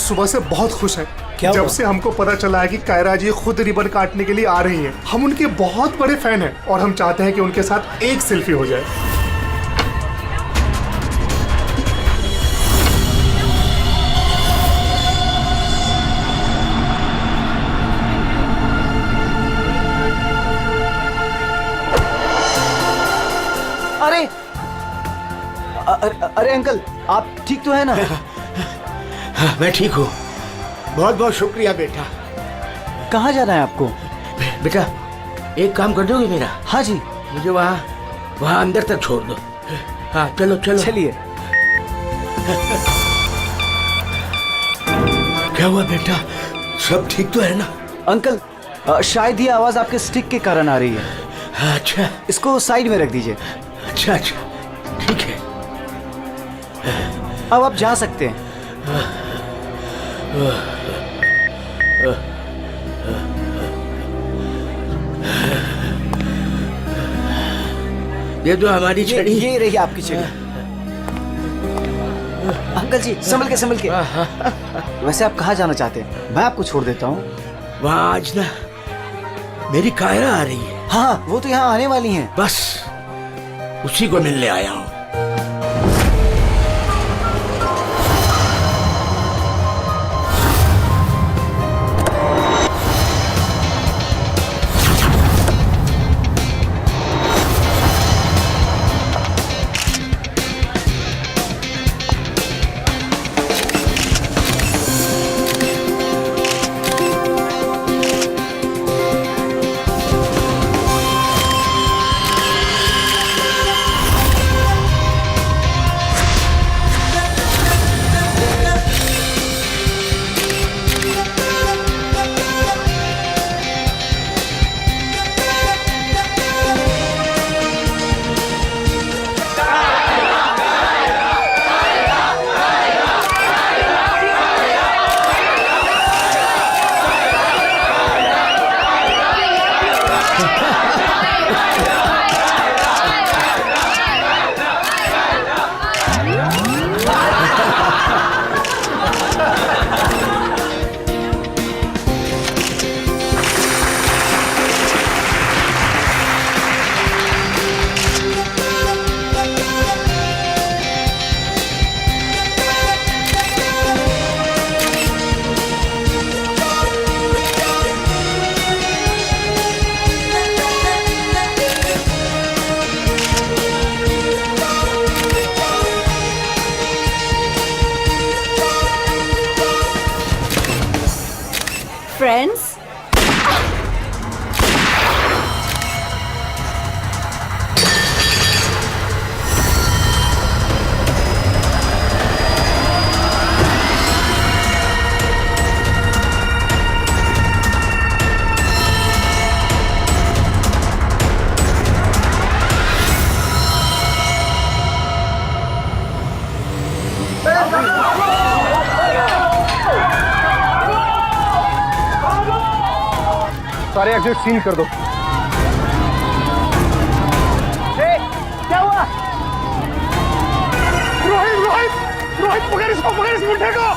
सुबह से बहुत खुश हैं। क्या जब हुआ? से हमको पता चला है कि कायरा जी खुद रिबन काटने के लिए आ रही हैं। हम उनके बहुत बड़े फैन हैं और हम चाहते हैं कि उनके साथ एक सेल्फी हो जाए। अरे अरे अंकल, आप ठीक तो है ना? हाँ, मैं ठीक हूँ। बहुत बहुत शुक्रिया बेटा। कहाँ जाना है आपको? बेटा एक काम कर दोगे मेरा? हाँ जी। मुझे वहाँ अंदर तक छोड़ दो। हाँ चलो चलो। चलिए। क्या हुआ बेटा, सब ठीक तो है ना? अंकल, शायद ये आवाज आपके स्टिक के कारण आ रही है। अच्छा इसको साइड में रख दीजिए। अच्छा अच्छा ठीक है। अब आप जा सकते हैं। ये तो हमारी छड़ी। ये रही आपकी छड़ी। अंकल जी संभल के। वैसे आप कहाँ जाना चाहते हैं? मैं आपको छोड़ देता हूँ। वहाँ आज ना मेरी कायरा आ रही है। हाँ, वो तो यहाँ आने वाली हैं। बस उसी को मिलने आया हूँ। Friends, सारे एग्जिट सील कर दो। क्या हुआ? रोहित पकड़ इस मुंडे को।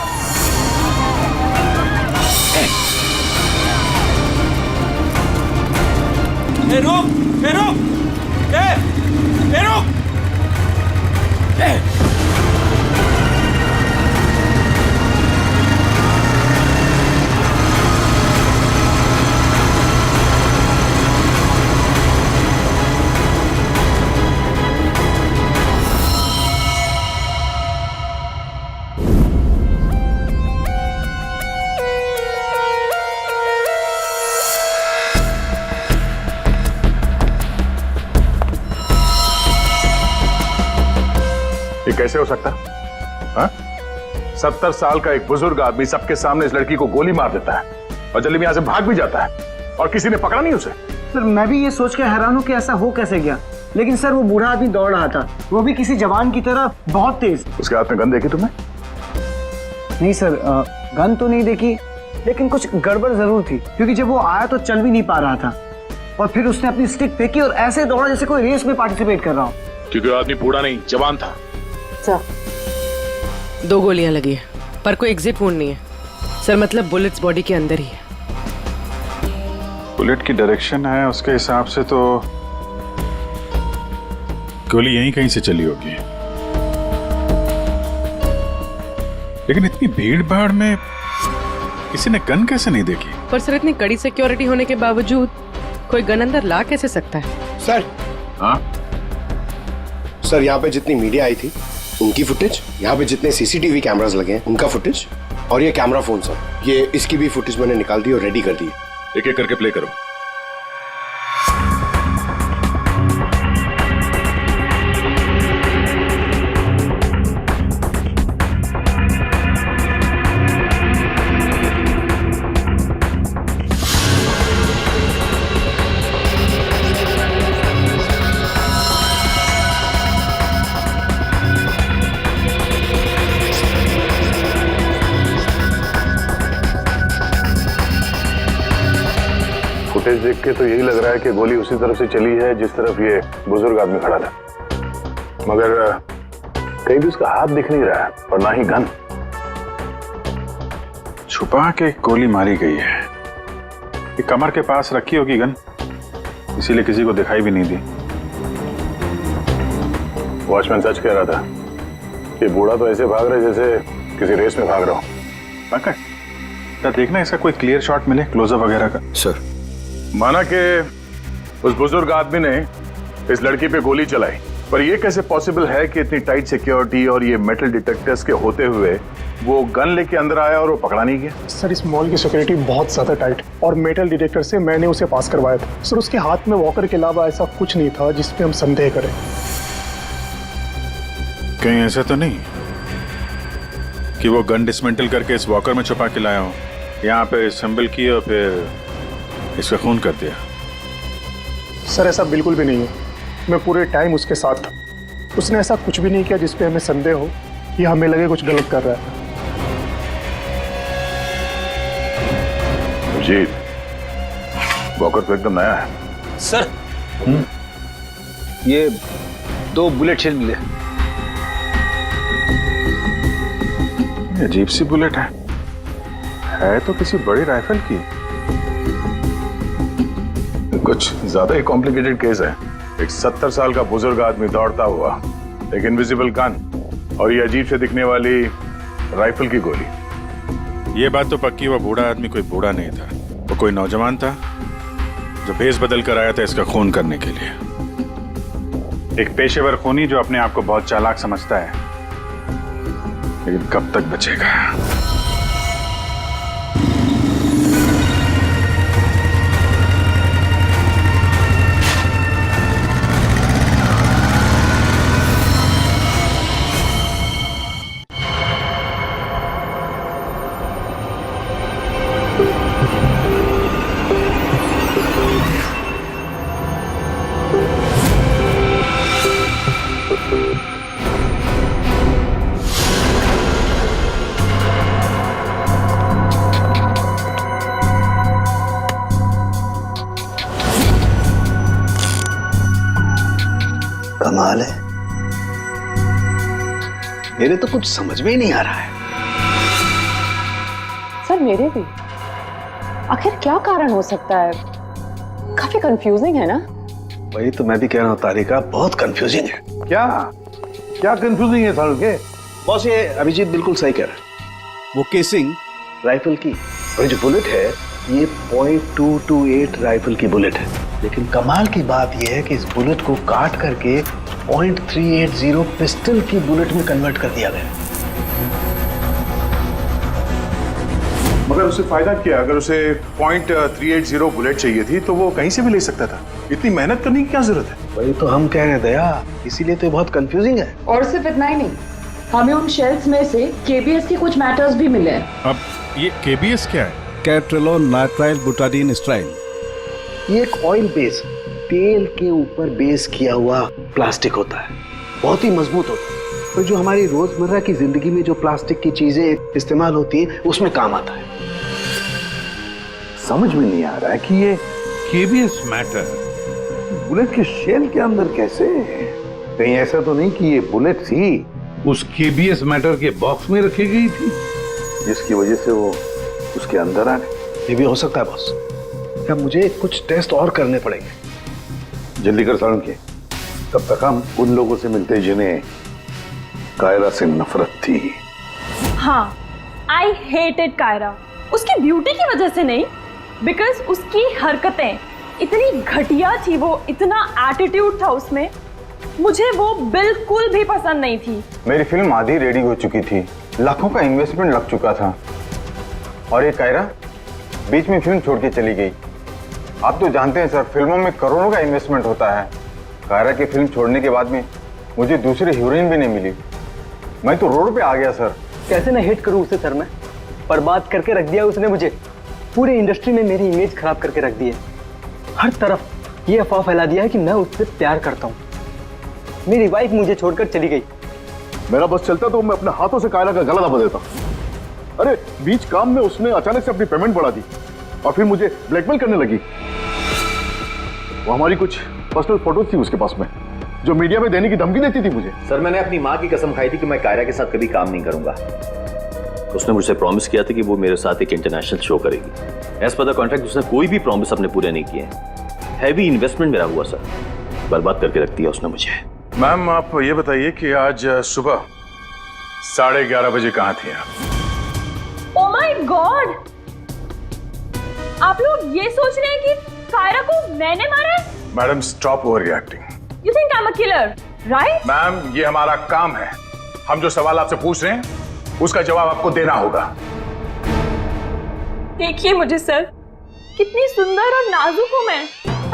रुक। ये कैसे हो सकता? हाँ? 70 साल का एक बुजुर्ग आदमी सबके सामने इस लड़की को गोली मार देता है और जल्दी में यहां से भाग भी जाता है और किसी ने पकड़ा नहीं उसे। सर मैं भी ये सोच के हैरान हूँ कि ऐसा हो कैसे गया, लेकिन सर वो बूढ़ा आदमी दौड़ रहा था, वो भी किसी जवान की तरह बहुत तेज। उसके हाथ में गन देखी तुमने? नहीं सर, गन तो नहीं देखी, लेकिन कुछ गड़बड़ जरूर थी, क्योंकि जब वो आया तो चल भी नहीं पा रहा था और फिर उसने अपनी स्टिक फेंकी और ऐसे दौड़ा जैसे कोई रेस में पार्टिसिपेट कर रहा हो। क्योंकि वो आदमी बूढ़ा नहीं जवान था। 2 गोलियां लगी है पर कोई एग्जिट वुंड नहीं है। सर मतलब बुलेट्स बॉडी के अंदर ही है। बुलेट की डायरेक्शन है, उसके हिसाब से तो गोली यहीं कहीं से चली होगी। लेकिन इतनी भीड़ भाड़ में किसी ने गन कैसे नहीं देखी? पर सर इतनी कड़ी सिक्योरिटी होने के बावजूद कोई गन अंदर ला कैसे सकता है? सर, हाँ सर यहाँ पे जितनी मीडिया आई थी उनकी फुटेज, यहाँ पे जितने सीसीटीवी कैमरास लगे हैं उनका फुटेज, और ये कैमरा फोन सर, ये इसकी भी फुटेज मैंने निकाल दी और रेडी कर दी। एक एक करके प्ले करो। फुटेज देख के तो यही लग रहा है कि गोली उसी तरफ से चली है जिस तरफ ये बुजुर्ग आदमी खड़ा था, मगर कहीं भी उसका हाथ दिख नहीं रहा है और ना ही गन। छुपा के गोली मारी गई है। ये कमर के पास रखी होगी गन, इसीलिए किसी को दिखाई भी नहीं दी। वॉचमैन सच कह रहा था कि बूढ़ा तो ऐसे भाग रहा है जैसे किसी रेस में भाग रहा हूं। पंकज, देखना इसका कोई क्लियर शॉट मिले, क्लोजअप वगैरह का। सर, माना कि उस बुजुर्ग आदमी ने इस लड़की पे गोली चलाई, पर यह कैसे पॉसिबल है कि इतनी टाइट सिक्योरिटी और ये मेटल डिटेक्टर्स के होते हुए वो गन लेके अंदर आया और वो पकड़ा नहीं गया? सर इस मॉल की सिक्योरिटी बहुत ज्यादा टाइट और मेटल डिटेक्टर से मैंने उसे पास करवाया था। सर उसके हाथ में वॉकर के अलावा ऐसा कुछ नहीं था जिसपे हम संदेह करें। कहीं ऐसा तो नहीं कि वो गन डिसमेंटल करके इस वॉकर में छुपा के लाया हो, यहाँ पे असेंबल किया और फिर इसका खून कर दिया? सर ऐसा बिल्कुल भी नहीं है, मैं पूरे टाइम उसके साथ था। उसने ऐसा कुछ भी नहीं किया जिसपे हमें संदेह हो या हमें लगे कुछ गलत कर रहा है। जी, वॉकर तो एकदम नया है। सर ये 2 बुलेट शेल मिले। ये अजीब सी बुलेट है तो किसी बड़ी राइफल की। कुछ ज्यादा ही कॉम्प्लिकेटेड केस है। एक 70 साल का बुजुर्ग आदमी दौड़ता हुआ, एक इनविजिबल गन और ये अजीब से दिखने वाली राइफल की गोली। ये बात तो पक्की, वो बूढ़ा आदमी कोई बूढ़ा नहीं था, वो कोई नौजवान था जो भेस बदल कर आया था इसका खून करने के लिए। एक पेशेवर खूनी जो अपने आप को बहुत चालाक समझता है, लेकिन कब तक बचेगा? कमाल है, मेरे तो कुछ समझ में ही नहीं आ रहा है। सर मेरे भी। आखिर क्या कारण हो सकता है? काफी कंफ्यूजिंग है ना? वही तो मैं भी कह रहा हूँ तारिका, बहुत कंफ्यूजिंग है। क्या कंफ्यूजिंग है सारू के? बॉस ये अभिजीत बिल्कुल सही कह रहा है। वो केसिंग राइफल की और जो बुलेट है ये .228 राइफल की बुलेट है। लेकिन कमाल की बात यह है कि इस बुलेट को काट करके .380 पिस्टल की बुलेट में कन्वर्ट कर दिया गया। मगर उसे फायदा क्या? अगर उसे .380 बुलेट चाहिए थी तो वो कहीं से भी ले सकता था। इतनी मेहनत करने की क्या जरूरत है? वही तो हम कह रहे हैं दया, इसीलिए तो बहुत कंफ्यूजिंग है। और सिर्फ इतना ही नहीं, हमें उन शेल्स में से केबीएस के कुछ मैटर्स भी मिले हैं। अब ये केबीएस क्या है? कैट्रेलोन नाइट्राइल बुटाडीन स्ट्राइन। ये एक ऑयल बेस, तेल के ऊपर बेस किया हुआ प्लास्टिक होता है, बहुत ही मजबूत होता है। और जो हमारी रोजमर्रा की जिंदगी में जो प्लास्टिक की चीजें इस्तेमाल होती है उसमें काम आता है। समझ में नहीं आ रहा है कि ये केबीएस मैटर बुलेट के शेल के अंदर कैसे? कहीं ऐसा तो नहीं कि ये बुलेट थी उस केबीएस मैटर के बॉक्स में रखी गई थी जिसकी वजह से वो उसके अंदर आ गए। ये भी हो सकता है बॉस। क्या मुझे कुछ टेस्ट और करने पड़ेंगे? जल्दी कर सालुंके, तब तक हम उन लोगों से मिलते जिन्हें कायरा से नफरत थी। हाँ, आई हेटेड कायरा। उसकी ब्यूटी की वजह से नहीं, बिकॉज उसकी हरकतें इतनी घटिया थी, वो इतना एटीट्यूड था उसमें, मुझे वो बिल्कुल भी पसंद नहीं थी। मेरी फिल्म आधी रेडी हो चुकी थी, लाखों का इन्वेस्टमेंट लग चुका था, और ये कायरा बीच में फिल्म छोड़ के चली गई। आप तो जानते हैं सर, फिल्मों में करोड़ों का इन्वेस्टमेंट होता है। कायरा की फिल्म छोड़ने के बाद में मुझे दूसरी हीरोइन भी नहीं मिली। मैं तो रोड पे आ गया सर। कैसे ना हेट करूं उसे सर मैं? बर्बाद करके रख दिया उसने मुझे, पूरे इंडस्ट्री में मेरी इमेज खराब करके रख दी है। हर तरफ ये अफवाह फैला दिया है कि मैं उससे प्यार करता हूँ। मेरी वाइफ मुझे छोड़कर चली गई। मेरा बस चलता तो मैं अपने हाथों से कायरा का गला दबा देता। अरे बीच काम में उसने अचानक से अपनी पेमेंट बढ़ा दी और फिर मुझे ब्लैकमेल करने लगी। वो हमारी कुछ पर्सनल फोटोज थी उसके पास में, जो मीडिया में देने की धमकी देती थी मुझे। सर, मैंने अपनी माँ की कसम खाई थी कि मैं कायरा के साथ कभी काम नहीं करूंगा। उसने मुझसे प्रॉमिस किया था कि वो मेरे साथ एक इंटरनेशनल शो करेगी। एज पर द कॉन्ट्रैक्ट उसने कोई भी प्रॉमिस अपने पूरे नहीं किए। हैवी इन्वेस्टमेंट मेरा हुआ सर, बर्बाद करके रख दिया उसने मुझे। मैम आप ये बताइए कि आज सुबह 11:30 बजे कहाँ थी आप? ओह माय गॉड, आप लोग ये सोच रहे हैं कि कायरा को मैंने मारा है? Madam stop over reacting. You think I am a killer, right? Ma'am ये हमारा काम है, हम जो सवाल आपसे पूछ रहे हैं उसका जवाब आपको देना होगा। देखिए मुझे सर, कितनी सुंदर और नाजुक हूँ मैं।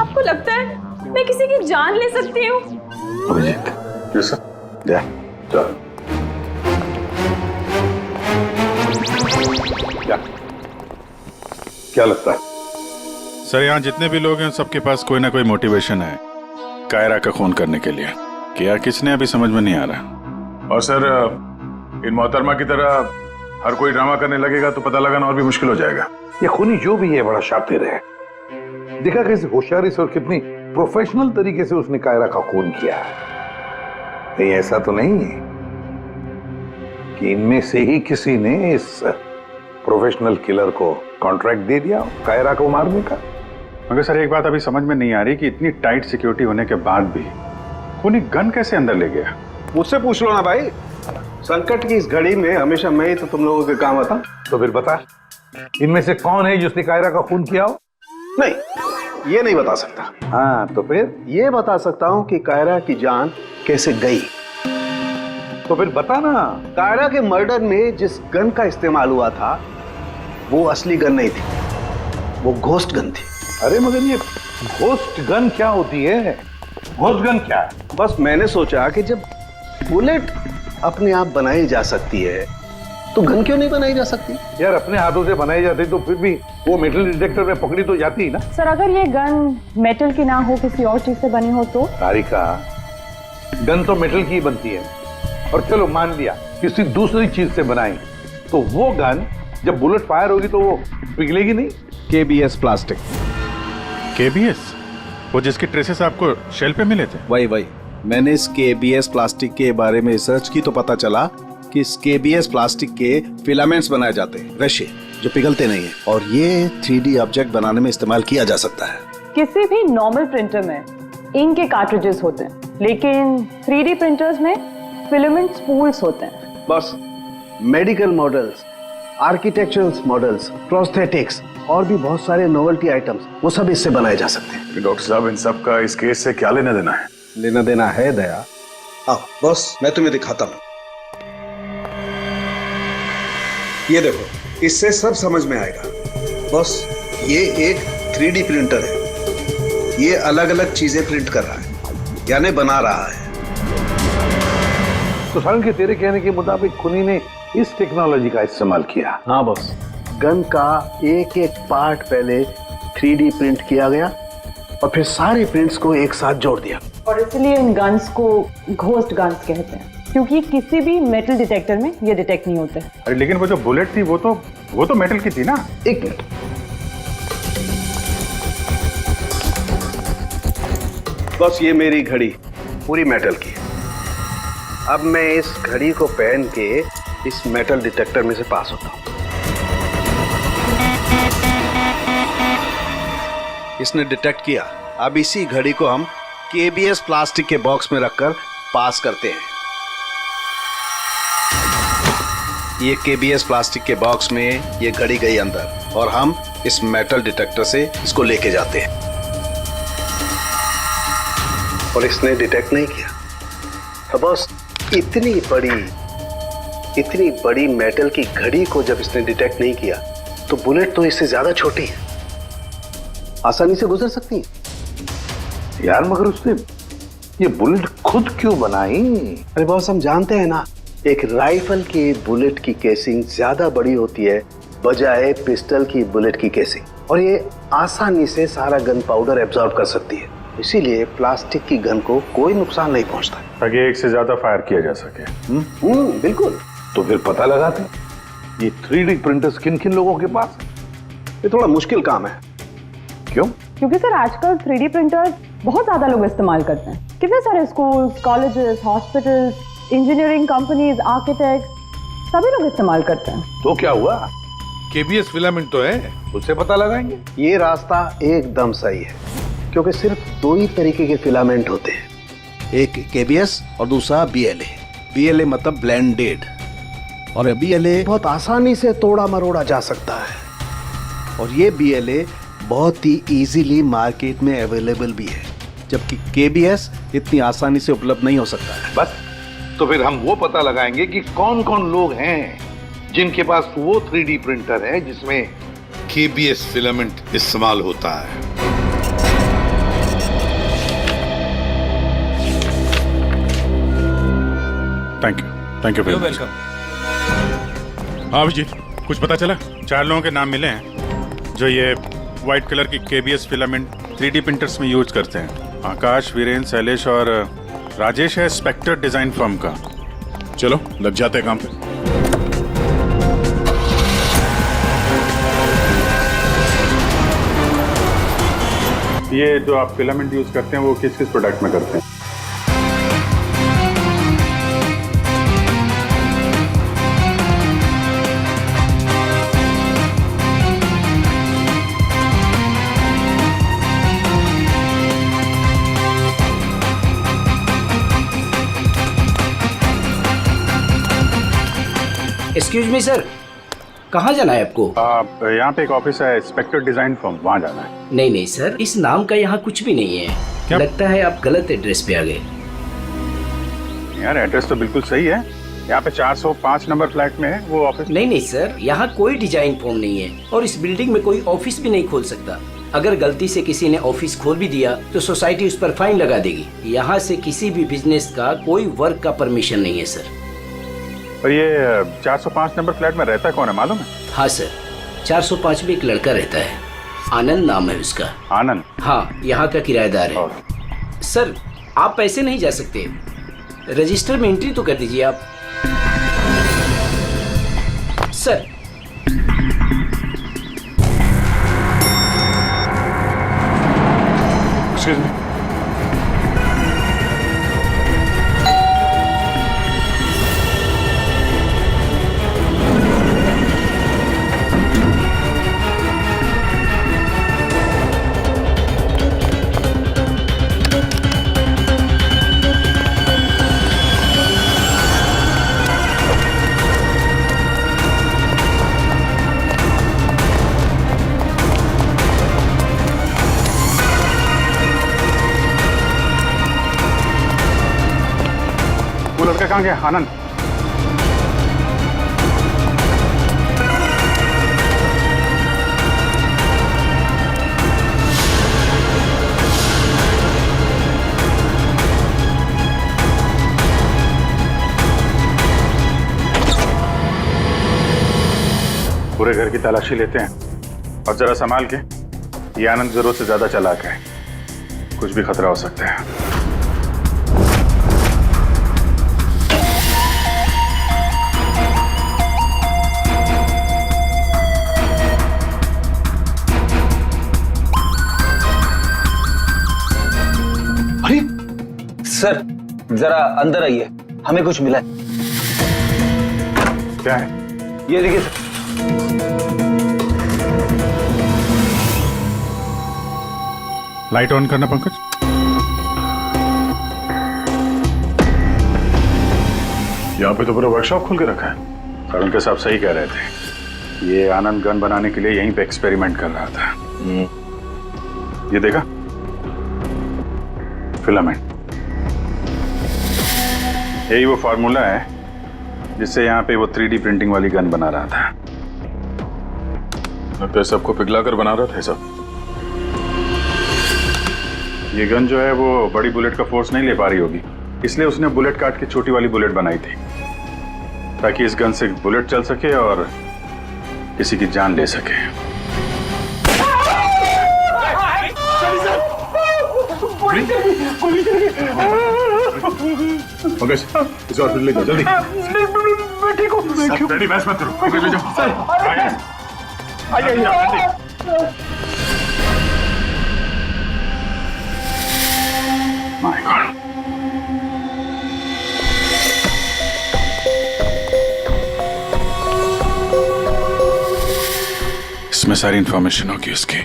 आपको लगता है मैं किसी की जान ले सकती हूँ? Abhijeet, yes sir. चल क्या लगता है? सर यहाँ जितने भी लोग हैं सबके पास कोई ना कोई मोटिवेशन है कायरा का खून करने के लिए। क्या किसने अभी समझ में नहीं आ रहा। और सर इन मोहतरमा की तरह हर कोई ड्रामा करने लगेगा तो पता लगाना और भी मुश्किल हो जाएगा। ये खूनी जो भी है बड़ा शातिर है। देखा कैसे होशियारी से और कितनी प्रोफेशनल तरीके से उसने कायरा का खून किया। कहीं ऐसा तो नहीं है कि इनमें से ही किसी ने इस प्रोफेशनल किलर को कॉन्ट्रैक्ट दे दिया कायरा को मारने का? मगर सर एक बात अभी समझ में नहीं आ रही कि इतनी टाइट सिक्योरिटी होने के बाद भी खूनी गन कैसे अंदर ले गया। मुझसे पूछ लो ना भाई, संकट की इस घड़ी में हमेशा मैं ही तो तुम लोगों के काम आता। तो फिर बता, इनमें से कौन है जिसने कायरा का खून किया हो? नहीं, ये नहीं बता सकता। हाँ तो फिर? ये बता सकता हूँ कि कायरा की जान कैसे गई। तो फिर बता ना। कायरा के मर्डर में जिस गन का इस्तेमाल हुआ था वो असली गन नहीं थी, वो घोस्ट गन थी। अरे मगर ये घोस्ट गन क्या होती है? घोस्ट गन क्या है? बस मैंने सोचा कि जब बुलेट अपने आप बनाई जा सकती है तो गन क्यों नहीं बनाई जा सकती? यार अपने हाथों से बनाई जाती तो फिर भी वो मेटल डिटेक्टर में पकड़ी तो जाती ना। सर अगर ये गन मेटल की ना हो, किसी और चीज से बनी हो तो? तारिका, गन तो मेटल की ही बनती है। और चलो मान लिया किसी दूसरी चीज से बनाई, तो वो गन जब बुलेट फायर होगी तो वो पिघलेगी नहीं। KBS plastic. KBS वो जिसके ट्रेसेस आपको शेल पे मिले थे? वही मैंने इस KBS प्लास्टिक के बारे में रिसर्च की तो पता चला कि इस KBS प्लास्टिक के फिलामेंट्स बनाए जाते हैं, रेशे जो पिघलते नहीं है, और ये 3D ऑब्जेक्ट बनाने में इस्तेमाल किया जा सकता है। किसी भी नॉर्मल प्रिंटर में इंक के कार्ट्रिजेस होते हैं, लेकिन 3D प्रिंटर्स में फिलामेंट स्पूल्स होते हैं। बस medical models, architectural models, prosthetics और भी बहुत सारे नोवेल्टी आइटम्स, वो सब इससे बनाए जा सकते हैं। डॉक्टर साहब इन सब का इस केस से क्या लेना देना है? लेना देना है दया। आओ बॉस, मैं तुम्हें दिखाता हूँ। ये देखो, इससे सब समझ में आएगा। बॉस ये एक 3D प्रिंटर है, ये अलग अलग चीजें प्रिंट कर रहा है, यानी बना रहा है। तो सारण के तेरे कहने के मुताबिक खुनी ने इस टेक्नोलॉजी का इस्तेमाल किया? हाँ बॉस, गन का एक एक पार्ट पहले 3D प्रिंट किया गया और फिर सारे प्रिंट्स को एक साथ जोड़ दिया। और इसलिए इन गन्स को घोस्ट गन्स कहते हैं, क्योंकि किसी भी मेटल डिटेक्टर में ये डिटेक्ट नहीं होते। अरे लेकिन वो जो बुलेट थी वो तो मेटल की थी ना? एक मिनट, बस ये मेरी घड़ी पूरी मेटल की है। अब मैं इस घड़ी को पहन के इस मेटल डिटेक्टर में से पास होता हूँ। इसने डिटेक्ट किया। अब इसी घड़ी को हम केबीएस प्लास्टिक के बॉक्स में रखकर पास करते हैं। ये केबीएस प्लास्टिक के बॉक्स में ये घड़ी गई अंदर और हम इस मेटल डिटेक्टर से इसको लेके जाते हैं। और इसने डिटेक्ट नहीं किया। तो बॉस, इतनी बड़ी मेटल की घड़ी को जब इसने डिटेक्ट नहीं किया तो बुलेट तो इससे ज्यादा छोटी है, आसानी से गुजर सकती है। यार मगर उसने ये बुलेट खुद क्यों बनाई? अरे बॉस, हम जानते हैं ना, एक राइफल की बुलेट की केसिंग ज्यादा बड़ी होती है बजाय पिस्टल की बुलेट की केसिंग, और ये आसानी से सारा गन पाउडर एब्जॉर्ब कर सकती है। इसीलिए प्लास्टिक की गन को कोई नुकसान नहीं पहुंचता, ताकि एक से ज्यादा फायर किया जा सके। बिल्कुल। तो फिर पता लगाते ये 3D प्रिंटर्स किन किन लोगों के पास है? ये थोड़ा मुश्किल काम है। क्यों? क्योंकि सर आजकल 3D प्रिंटर्स बहुत ज्यादा लोग इस्तेमाल करते हैं। कितने सारे schools, colleges, hospitals, engineering companies, architect सभी लोग इस्तेमाल करते हैं। तो क्या हुआ? केबीएस फिलामेंट तो है, उससे पता लगाएंगे। ये रास्ता एकदम सही है, क्योंकि सिर्फ दो ही तरीके के फिलामेंट होते हैं, एक केबीएस और दूसरा बीएलए। बीएलए मतलब ब्लेंडेड, और बीएलए बहुत आसानी से तोड़ा मरोड़ा जा सकता है, और ये बीएलए बहुत ही इजीली मार्केट में अवेलेबल भी है, जबकि केबीएस इतनी आसानी से उपलब्ध नहीं हो सकता है। बस, तो फिर हम वो पता लगाएंगे कि कौन कौन लोग हैं जिनके पास वो 3D प्रिंटर है जिसमें केबीएस फिलामेंट इस्तेमाल होता है। Thank you welcome. हाँ अभिजीत, कुछ पता चला? 4 लोगों के नाम मिले हैं जो ये व्हाइट कलर की केबीएस फिलामेंट 3D प्रिंटर्स में यूज करते हैं। आकाश, वीरेन, शैलेश और राजेश है स्पेक्टर डिजाइन फर्म का। चलो लग जाते हैं काम पे। ये जो आप फिलामेंट यूज करते हैं वो किस किस प्रोडक्ट में करते हैं? एक्सक्यूज मी सर, कहाँ जाना है आपको? यहाँ पे एक ऑफिस है स्पेक्टर डिजाइन फर्म, वहाँ जाना है। नहीं सर, इस नाम का यहाँ कुछ भी नहीं है। क्या? लगता है आप गलत एड्रेस पे आ गए। यार एड्रेस तो बिल्कुल सही है, यहाँ पे 405 नंबर फ्लैट में है वो ऑफिस। नहीं सर, यहाँ कोई डिजाइन फॉर्म नहीं है और इस बिल्डिंग में कोई ऑफिस भी नहीं खोल सकता। अगर गलती से किसी ने ऑफिस खोल भी दिया तो सोसाइटी उस पर फाइन लगा देगी। यहाँ से किसी भी बिजनेस का कोई वर्क का परमिशन नहीं है सर। और ये 405 नंबर फ्लैट में रहता कौन है मालूम है? हाँ सर, 405 में एक लड़का रहता है, आनंद नाम है उसका। आनंद? हाँ, यहाँ का किराएदार है। सर आप ऐसे नहीं जा सकते, रजिस्टर में एंट्री तो कर दीजिए आप। सर एक्सक्यूज मी, वो लड़का कहाँ गया? आनंद? पूरे घर की तलाशी लेते हैं और जरा संभाल के। ये आनंद जरूरत से ज्यादा चालाक है, कुछ भी खतरा हो सकता है। सर जरा अंदर आइए, हमें कुछ मिला है। क्या है? ये देखिए सर। लाइट ऑन करना पंकज। यहाँ पे तो पूरा वर्कशॉप खोल के रखा है। सारुण के साहब सही कह रहे थे, ये आनंद गन बनाने के लिए यहीं पे एक्सपेरिमेंट कर रहा था। ये देखा, फिलामेंट, यही वो फार्मूला है जिससे यहाँ पे वो 3D प्रिंटिंग वाली गन बना रहा था। लगता है सबको पिघला कर बना रहा था सब। ये गन जो है वो बड़ी बुलेट का फोर्स नहीं ले पा रही होगी, इसलिए उसने बुलेट काट के छोटी वाली बुलेट बनाई थी, ताकि इस गन से बुलेट चल सके और किसी की जान ले सके। पंकज, इसे हॉस्पिटल ले जाओ जल्दी। मैं ठीक हूँ। डैडी बहस मत करो, पंकज ले जाओ। My God. इसमें सारी इंफॉर्मेशन होगी उसकी।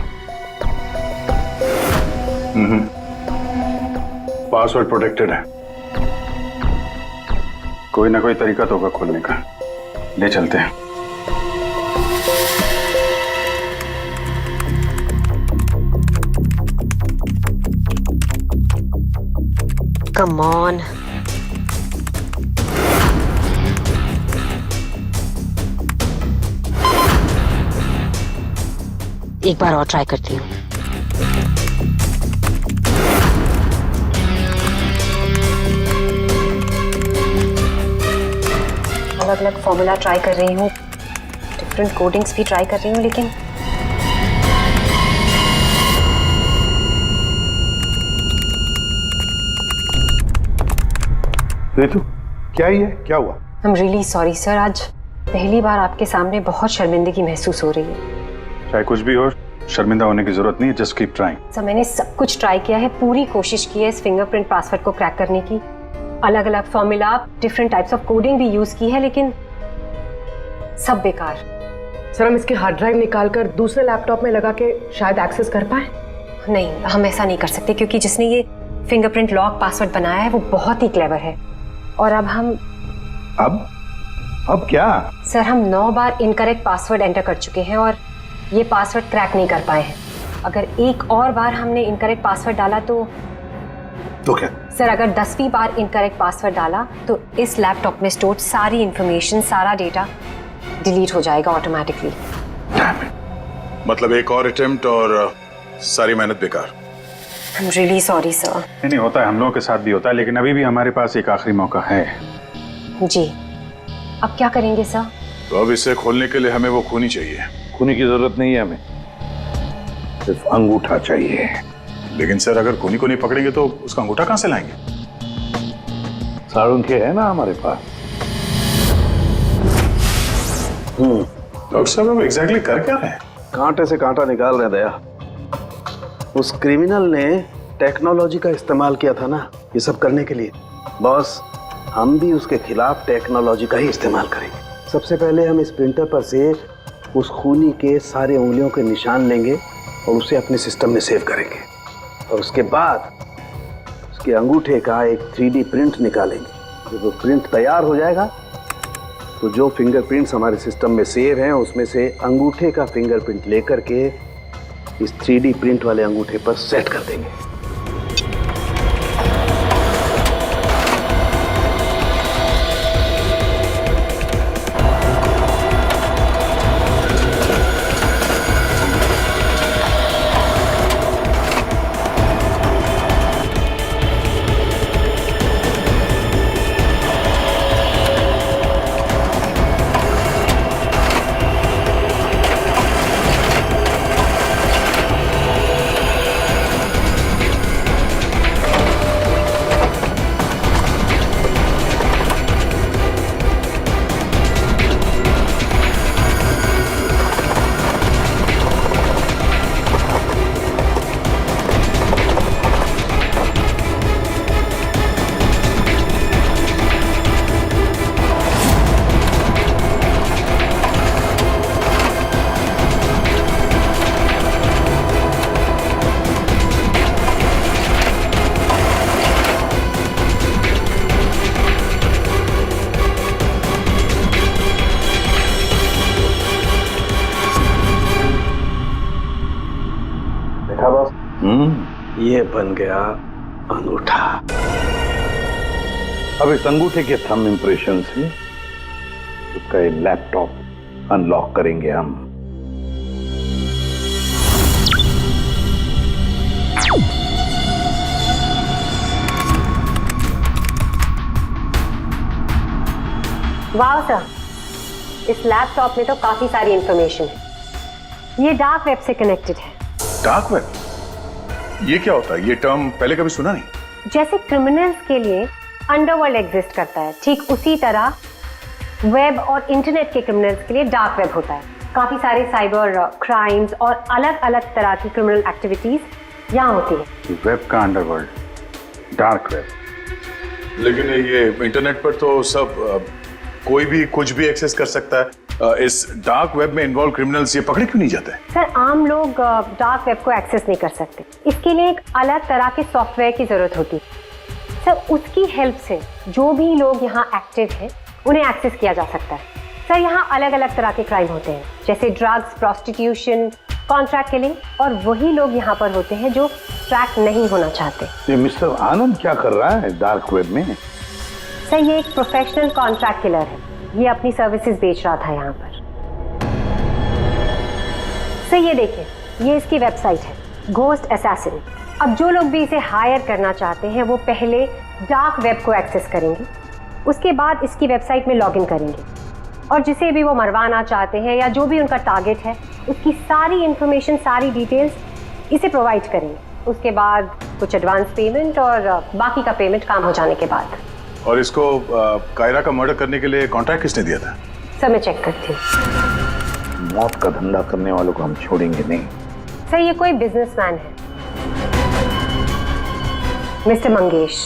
पासवर्ड प्रोटेक्टेड है, कोई ना कोई तरीका तो होगा खोलने का। ले चलते हैं। Come on. एक बार और ट्राई करती हूँ। अलग अलग फॉर्मूला ट्राई कर रही हूँ, डिफरेंट कोडिंग्स भी ट्राई कर रही हूँ, लेकिन रितु, क्या ही है, क्या हुआ? I am really sorry sir, आज पहली बार आपके सामने बहुत शर्मिंदगी महसूस हो रही है। चाहे कुछ भी हो, शर्मिंदा होने की जरूरत नहीं है, जस्ट कीप ट्राइंग। सर मैंने सब कुछ ट्राई किया है, पूरी कोशिश की है इस फिंगरप्रिंट पासवर्ड को क्रैक करने की, अलग अलग formula, different types of coding भी यूज की है, लेकिन सब बेकार। सर हम इसके हार्ड ड्राइव निकाल कर दूसरे लैपटॉप में लगा के शायद एक्सेस कर पाए। नहीं, हम ऐसा नहीं कर सकते, क्योंकि जिसने ये फिंगरप्रिंट लॉक पासवर्ड बनाया है वो बहुत ही क्लेवर है। और अब हम अब क्या? सर हम 9 बार इनकरेक्ट पासवर्ड एंटर कर चुके हैं और ये पासवर्ड क्रैक नहीं कर पाए हैं। अगर एक और बार हमने इनकरेक्ट पासवर्ड डाला तो क्या? सर अगर 10वीं बार इनकरेक्ट पासवर्ड डाला तो इस लैपटॉप में स्टोर्ड सारी इंफॉर्मेशन, सारा डेटा डिलीट हो जाएगा ऑटोमेटिकली। मतलब एक और अटेम्प्ट और सारी मेहनत बेकार। I am really sorry sir. नहीं होता है, हम लोगों के साथ भी होता है, लेकिन अभी भी हमारे पास एक आखिरी मौका है। जी, अब क्या करेंगे सर? तो अब इसे खोलने के लिए हमें वो खूनी चाहिए। खूनी की जरूरत नहीं है हमें, सिर्फ अंगूठा चाहिए। लेकिन सर अगर खूनी को नहीं पकड़ेंगे तो उसका अंगूठा कहां से लाएंगे? सारुण के है ना हमारे पास। डॉक्टर साहब अब एग्जैक्टली कर क्या रहे हैं? कांटे से कांटा निकाल रहे दया। उस क्रिमिनल ने टेक्नोलॉजी का इस्तेमाल किया था ना ये सब करने के लिए। बॉस, हम भी उसके खिलाफ टेक्नोलॉजी का ही इस्तेमाल करेंगे। सबसे पहले हम इस प्रिंटर पर से उस खूनी के सारे उंगलियों के निशान लेंगे और उसे अपने सिस्टम में सेव करेंगे, और उसके बाद उसके अंगूठे का एक 3D प्रिंट निकालेंगे। जब वो प्रिंट तैयार हो जाएगा तो जो फिंगरप्रिंट्स हमारे सिस्टम में सेव हैं उसमें से अंगूठे का फिंगरप्रिंट लेकर के इस 3D प्रिंट वाले अंगूठे पर सेट कर देंगे। ये बन गया अंगूठा। अब इस अंगूठे के थंब इंप्रेशन से उसका ये लैपटॉप अनलॉक करेंगे हम। वाह सर, इस लैपटॉप में तो काफी सारी इंफॉर्मेशन है। ये डार्क वेब से कनेक्टेड है। Dark web? ये क्या होता है? ये टर्म पहले कभी सुना नहीं। जैसे क्रिमिनल्स के लिए अंडरवर्ल्ड एग्जिस्ट करता है, ठीक उसी तरह वेब और इंटरनेट के क्रिमिनल्स के लिए डार्क वेब होता है। काफी सारे साइबर क्राइम्स और अलग अलग तरह की क्रिमिनल एक्टिविटीज यहाँ होती है। वेब का अंडरवर्ल्ड, डार्क वेब। लेकिन ये इंटरनेट पर तो सब कोई भी कुछ भी एक्सेस कर सकता है। इस डार्क वेब में इन्वॉल्व क्रिमिनल्स ये पकड़े क्यों नहीं जाते? सर, आम लोग डार्क वेब को एक्सेस नहीं कर सकते। इसके लिए एक अलग तरह के सॉफ्टवेयर की जरूरत होती है। सर, उसकी हेल्प से जो भी लोग यहाँ एक्टिव हैं उन्हें एक्सेस किया जा सकता है। सर, यहाँ अलग अलग तरह के क्राइम होते हैं, जैसे ड्रग्स, प्रोस्टिट्यूशन, कॉन्ट्रैक्ट किलिंग, और वही लोग यहाँ पर होते हैं जो ट्रैक नहीं होना चाहते। ये मिस्टर आनंद क्या कर रहा है डार्क वेब में? सर, ये एक प्रोफेशनल कॉन्ट्रैक्ट किलर है। ये अपनी सर्विसेज बेच रहा था यहाँ पर। सर, ये देखिए, ये इसकी वेबसाइट है, घोस्ट असैसिन। अब जो लोग भी इसे हायर करना चाहते हैं वो पहले डार्क वेब को एक्सेस करेंगे, उसके बाद इसकी वेबसाइट में लॉगिन करेंगे, और जिसे भी वो मरवाना चाहते हैं या जो भी उनका टारगेट है उसकी सारी इंफॉर्मेशन, सारी डिटेल्स इसे प्रोवाइड करेंगे। उसके बाद कुछ एडवांस पेमेंट और बाकी का पेमेंट काम हो जाने के बाद। और इसको कायरा का मर्डर करने के लिए कॉन्ट्रैक्ट किसने दिया था? सर, मैं चेक करती हूँ। मौत का धंधा करने वालों को हम छोड़ेंगे नहीं। सर, ये कोई बिजनेसमैन है, मिस्टर मंगेश।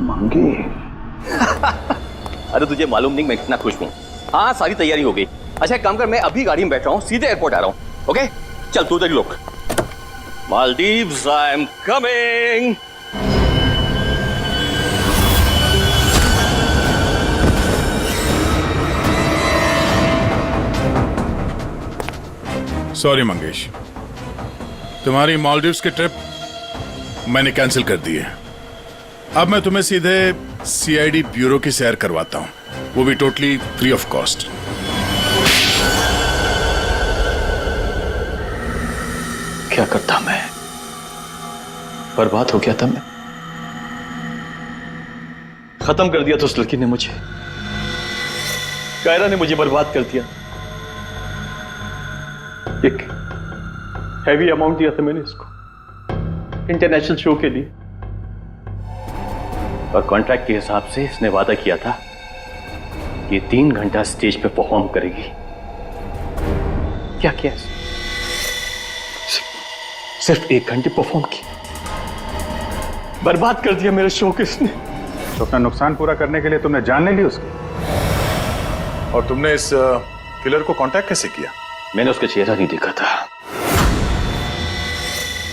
मंगेश? अरे तुझे मालूम नहीं मैं कितना खुश हूँ। हाँ, सारी तैयारी हो गई। अच्छा, एक काम कर, मैं अभी गाड़ी में बैठ रहा हूँ, सीधे एयरपोर्ट आ रहा हूँ। ओके, चल तू उधर लोग। Maldives, I am coming. Sorry Mangesh, तुम्हारी मालदीव्स की ट्रिप मैंने कैंसिल कर दी है। अब मैं तुम्हें सीधे सीआईडी ब्यूरो की सैर करवाता हूं, वो भी टोटली फ्री ऑफ कॉस्ट। क्या करता मैं? बर्बाद हो गया था मैं। खत्म कर दिया था उस लड़की ने मुझे, कायरा ने मुझे बर्बाद कर दिया। एक हैवी अमाउंट दिया था मैंने इसको इंटरनेशनल शो के लिए, और कॉन्ट्रैक्ट के हिसाब से इसने वादा किया था कि 3 घंटा स्टेज पे परफॉर्म करेगी। क्या किया? सिर्फ 1 घंटे परफॉर्म किया, बर्बाद कर दिया मेरे शो को इसने। तो अपना नुकसान पूरा करने के लिए तुमने जान ले ली उसकी, और तुमने इस किलर को कांटेक्ट कैसे किया? मैंने उसका चेहरा नहीं देखा था,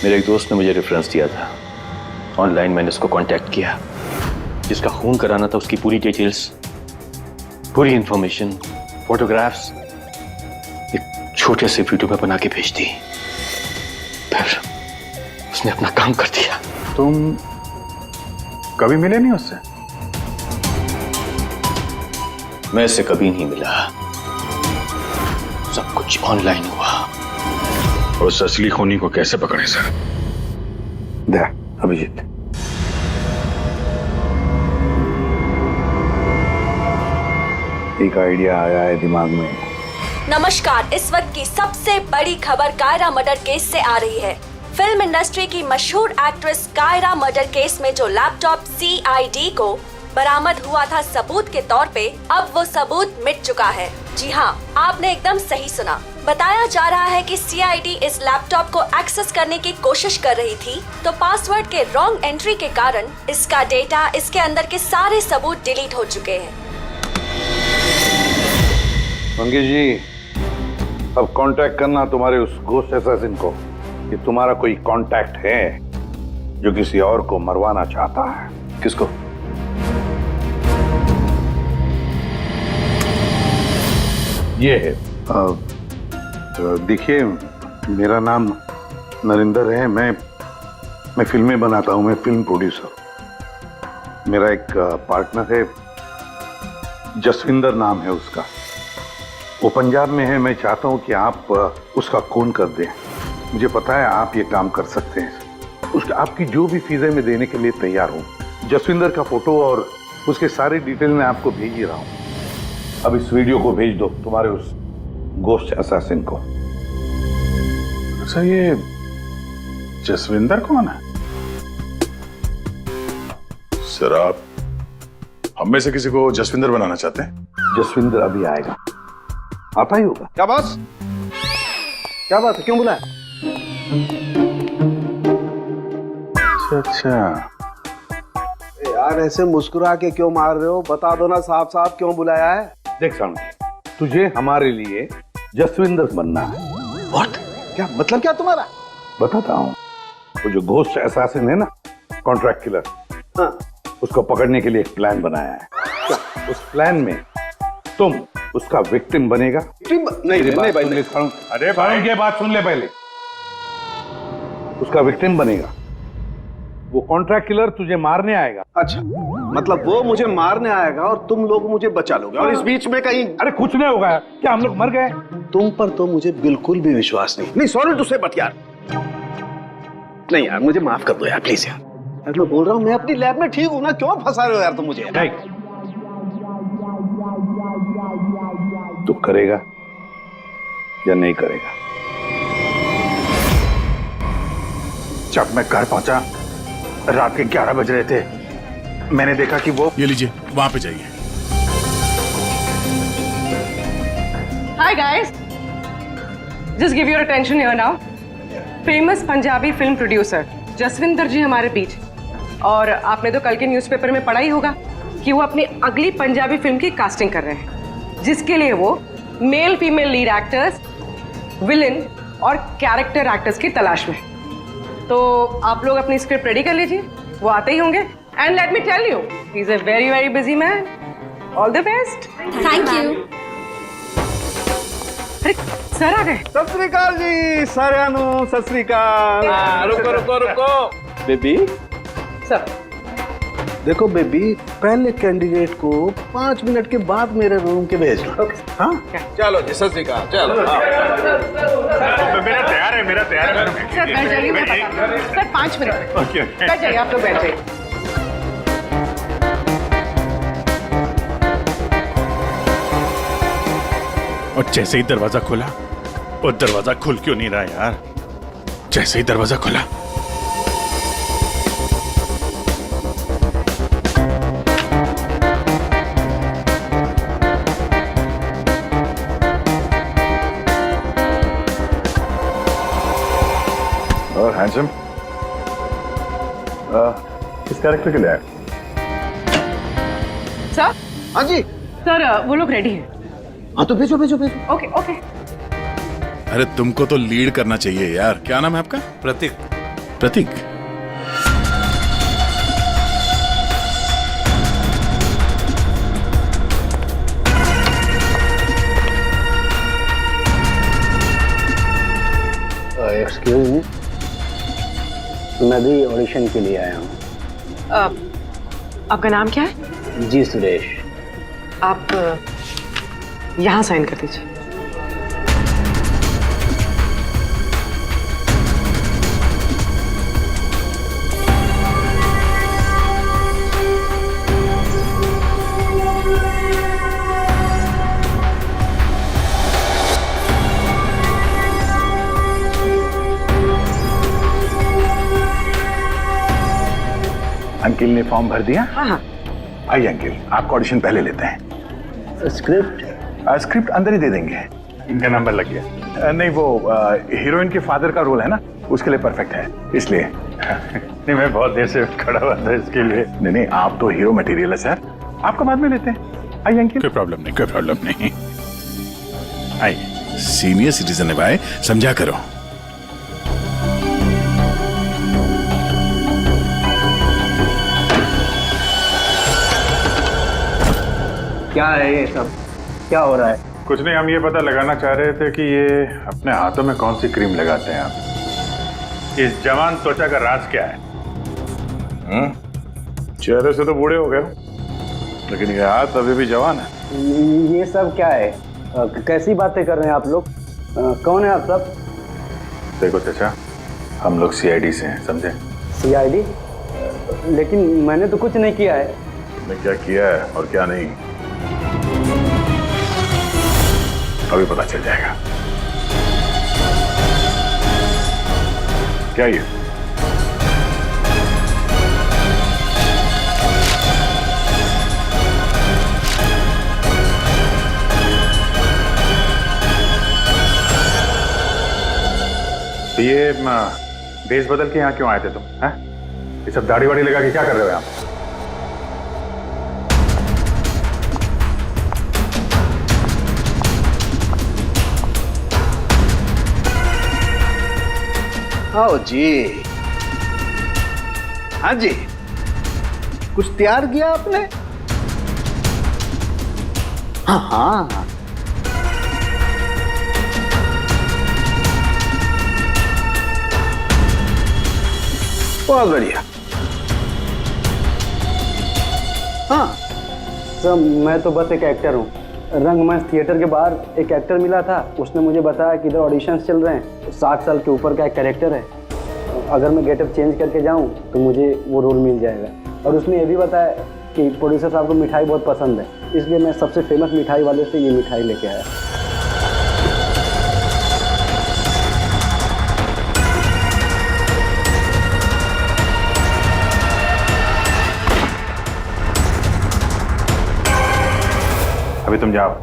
मेरे एक दोस्त ने मुझे रेफरेंस दिया था। ऑनलाइन मैंने उसको कांटेक्ट किया, जिसका खून कराना था उसकी पूरी डिटेल्स, पूरी इंफॉर्मेशन, फोटोग्राफ्स एक छोटे से वीडियो में बना के भेज दी। फिर उसने अपना काम कर दिया। तुम कभी मिले नहीं उससे? मैं इससे कभी नहीं मिला, सब कुछ ऑनलाइन हुआ। और उस असली खूनी को कैसे पकड़े सर? दे अभिजीत, एक आइडिया आया है दिमाग में। नमस्कार, इस वक्त की सबसे बड़ी खबर कायरा मर्डर केस से आ रही है। फिल्म इंडस्ट्री की मशहूर एक्ट्रेस कायरा मर्डर केस में जो लैपटॉप CID को बरामद हुआ था सबूत के तौर पे, अब वो सबूत मिट चुका है। जी हाँ, आपने एकदम सही सुना। बताया जा रहा है कि CID इस लैपटॉप को एक्सेस करने की कोशिश कर रही थी, तो पासवर्ड के रॉन्ग एंट्री के कारण इसका डेटा, इसके अंदर के सारे सबूत डिलीट हो चुके हैं। मंगेश जी, अब कांटेक्ट करना तुम्हारे उस घोस्ट असैसिन को कि तुम्हारा कोई कांटेक्ट है जो किसी और को मरवाना चाहता है। किसको? ये है, देखिए मेरा नाम नरेंद्र है। मैं फिल्में बनाता हूँ। मैं फिल्म प्रोड्यूसर। मेरा एक पार्टनर है, जसविंदर नाम है उसका। वो पंजाब में है। मैं चाहता हूँ कि आप उसका खून कर दें। मुझे पता है आप ये काम कर सकते हैं। उसका आपकी जो भी फीसें मैं देने के लिए तैयार हूँ। जसविंदर का फोटो और उसके सारे डिटेल मैं आपको भेज ही रहा हूँ। अब इस वीडियो को भेज दो तुम्हारे उस गोश्त असैसिन को। अच्छा, ये जसविंदर कौन है? सर, आप हम में से किसी को जसविंदर बनाना चाहते हैं? जसविंदर अभी आएगा, आता ही होगा। क्या बॉस, क्या बात है, क्यों बुलाया? अच्छा, यार ऐसे मुस्कुरा के क्यों मार रहे हो? बता दो ना साफ साफ क्यों बुलाया है। देख सामू, तुझे हमारे लिए जसविंदर बनना है। What? क्या मतलब क्या तुम्हारा? बताता हूँ। वो जो घोस्ट असैसिन है ना, कॉन्ट्रैक्ट किलर, हाँ, उसको पकड़ने के लिए एक प्लान बनाया है। क्या? उस प्लान में तुम उसका विक्टिम बनेगा। नहीं भाई, अरे भाई ये बात सुन ले पहले। उसका विक्टिम बनेगा। वो कॉन्ट्रैक्ट किलर तुझे मारने आएगा। अच्छा, मतलब वो मुझे मारने आएगा और तुम लोग मुझे बचा लोगे और इस बीच में कहीं। अरे कुछ नहीं होगा। क्या हम लोग मर गए? तुम पर तो मुझे बिल्कुल भी विश्वास नहीं। नहीं सॉरी टू से, बट यार नहीं यार, मुझे माफ कर दो यार प्लीज यार। मैं बोल रहा हूँ मैं अपनी लैब में ठीक हूँ ना, क्यों फंसा रहे हो यार तुम मुझे? नहीं, तू करेगा या नहीं करेगा? जब मैं घर पहुंचा रात के 11 बज रहे थे, मैंने देखा कि वो। ये लीजिए, वहां पे जाइए। Hi guys, just give your attention here now. Famous Punjabi film producer Jaswinder ji हमारे बीच। और आपने तो कल के न्यूज़पेपर में पढ़ा ही होगा कि वो अपनी अगली पंजाबी फिल्म की कास्टिंग कर रहे हैं, जिसके लिए वो male female lead actors, villain और कैरेक्टर एक्टर्स की तलाश में। तो आप लोग अपनी स्क्रिप्ट रेडी कर लीजिए, वो आते ही होंगे। And let me tell you, he is a very very busy man. All the best. Thank you. अरे सर आ गए। सत श्री अकाल जी सारियां, सत श्री अकाल। रुको रुको रुको बेबी। सर देखो बेबी, पहले कैंडिडेट को 5 मिनट के बाद मेरे रूम के भेज लो। हाँ चलो जी, सत श्री अकाल। चलो मेरा तैयार है, मेरा तैयार है। सर बैठ जाइए, मैं बताता हूं। Sir 5 minute. ओके बैठ जाइए, आप लोग बैठ जाइए। और जैसे ही दरवाजा खुला, और दरवाजा खुल क्यों नहीं रहा यार? जैसे ही दरवाजा खुला, और हैंडसम किस कैरेक्टर के लिए आए? सर। हाँ जी सर, वो लोग रेडी हैं। हाँ तो भेजो भेजो भेजो। Okay okay. अरे तुमको तो लीड करना चाहिए यार। क्या नाम है आपका? प्रतीक। प्रतीक। एक्सक्यूज मी, मैं भी ऑडिशन के लिए आया हूँ। आपका नाम क्या है? जी सुरेश। आप यहाँ साइन कर दीजिए। अंकिल ने फॉर्म भर दिया? हाँ हाँ। आइए अंकिल, आपका ऑडिशन पहले लेते हैं। स्क्रिप्ट? स्क्रिप्ट अंदर ही दे देंगे। इनका नंबर लग गया। नहीं, वो हीरोइन के फादर का रोल है ना, उसके लिए परफेक्ट है, इसलिए। नहीं, मैं बहुत देर से खड़ा हुआ था इसके लिए। नहीं नहीं, आप तो हीरो मटेरियल है सर, आपका बाद में लेते हैं। आइए अंकिल। कोई प्रॉब्लम नहीं, कोई प्रॉब्लम नहीं। आइए, सीनियर सिटीजन है भाई, समझा करो। क्या है ये सब? क्या हो रहा है? कुछ नहीं, हम ये पता लगाना चाह रहे थे कि ये अपने हाथों में कौन सी क्रीम लगाते हैं आप। इस जवान त्वचा का राज क्या है? चेहरे से तो बूढ़े हो गए, लेकिन ये हाथ अभी भी जवान है। ये सब क्या है? कैसी बातें कर रहे हैं आप लोग? कौन है आप सब? देखो चाचा, हम लोग सीआईडी से हैं, समझे? सीआईडी? लेकिन मैंने तो कुछ नहीं किया है। तुमने क्या किया है और क्या नहीं, अभी पता चल जाएगा। क्या ये? तो ये देश बदल के यहाँ क्यों आए थे तुम? हैं? ये सब दाढ़ी वाड़ी लगा के क्या कर रहे हो यहाँ? आओ जी। हाँ जी, कुछ तैयार किया आपने? हाँ हाँ, बहुत बढ़िया। हाँ सर, मैं तो बस एक एक्टर हूँ। रंगमंच थिएटर के बाहर एक एक्टर मिला था, उसने मुझे बताया कि इधर ऑडिशंस चल रहे हैं, 60 साल के ऊपर का एक कैरेक्टर है, अगर मैं गेटअप चेंज करके जाऊँ तो मुझे वो रोल मिल जाएगा। और उसने ये भी बताया कि प्रोड्यूसर साहब को मिठाई बहुत पसंद है, इसलिए मैं सबसे फेमस मिठाई वाले से ये मिठाई लेके आया। अभी तुम जाओ,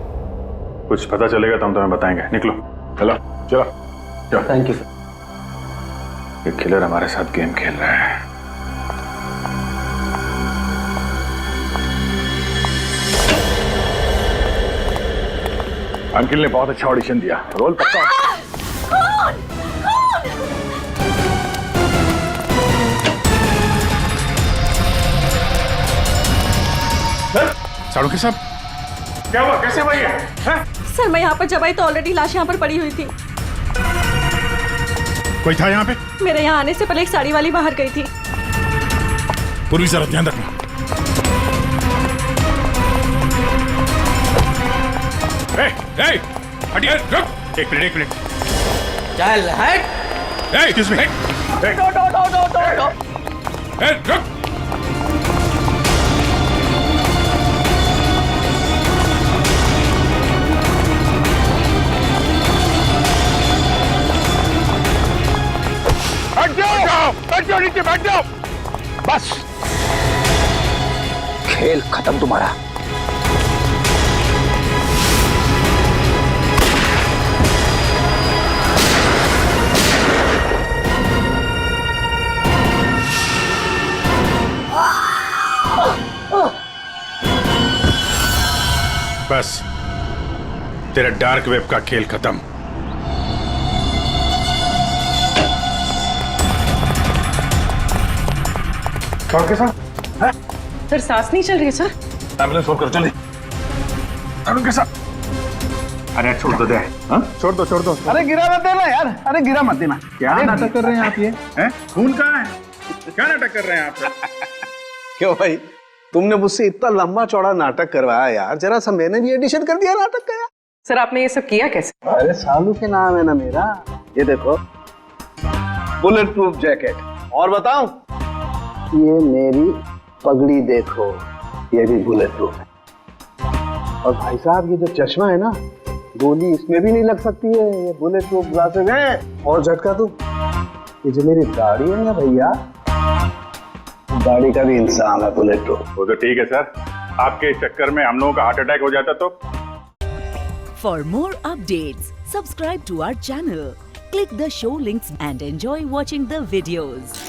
कुछ पता चलेगा तो हम तुम्हें बताएंगे। निकलो, चलो चलो चलो। Thank you sir. ये किलर हमारे साथ गेम खेल रहा है। अंकिल ने बहुत अच्छा ऑडिशन दिया, रोल पक्का। साड़ू के साहब, क्या हुआ? कैसे भाई है? सर मैं यहाँ पर जब आई तो ऑलरेडी लाश यहाँ पर पड़ी हुई थी। कोई था यहाँ पे? मेरे यहाँ आने से पहले एक साड़ी वाली बाहर गई थी। पूर्वी जरा ध्यान रखना। हटिए, रुक। एक मिनट। चल हट। Excuse me. रुक। बैठ जाओ नीचे, बैठ जाओ। बस, खेल खत्म तुम्हारा। बस, तेरा डार्क वेब का खेल खत्म। के साथ? सर सांस नहीं चल रही है सर। एम्बुलेंस फोन करो, चले। तरुण के साथ। अरे छोड़ दो दे। हाँ? छोड़ दो। अरे गिरा मत देना यार, अरे गिरा मत देना। क्या नाटक कर रहे हैं आप? ये हैं? खून कहाँ है? क्या नाटक कर रहे हैं आप? क्यों भाई, तुमने मुझसे इतना लंबा चौड़ा नाटक करवाया यार, जरा सा मैंने भी एडिशन कर दिया नाटक का यार। सर आपने ये सब किया कैसे? अरे सालू के नाम है ना मेरा। ये देखो, बुलेट प्रूफ जैकेट। और बताऊं, ये मेरी पगड़ी देखो, ये भी बुलेट प्रूफ है। और भाई साहब, ये जो चश्मा है ना, गोली इसमें भी नहीं लग सकती है, ये बुलेट प्रूफ ग्लासेस है। और झटका तुम, ये जो मेरी दाढ़ी है ना भैया, दाढ़ी का भी इंसान है बुलेट प्रूफ। वो तो ठीक है सर, आपके चक्कर में हम लोगों का हार्ट अटैक हो जाता तो। For more updates, subscribe to our channel, click the show links and enjoy watching the videos.